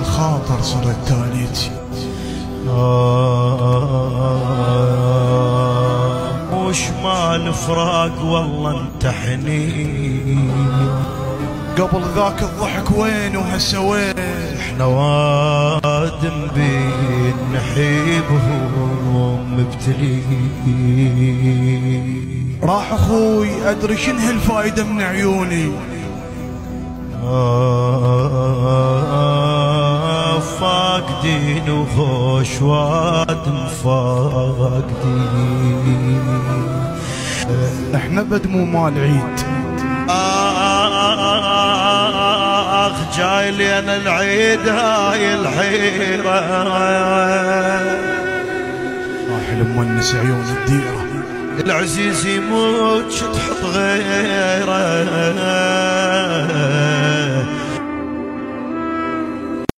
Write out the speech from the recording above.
الخاطر صرت تاليتي. وش مال فراق والله انت حنين. قبل ذاك الضحك وين وهسه وين؟ احنا وادم بين نحيبهم مبتلين. راح اخوي ادري شنه الفايدة من عيوني. فاقدين وخوش وادم فاقدين. احنا بدمو مال عيد. جاي لي انا العيد هاي الحيرة. راح لمونس عيون الديرة. العزيز يموت تحط غيره.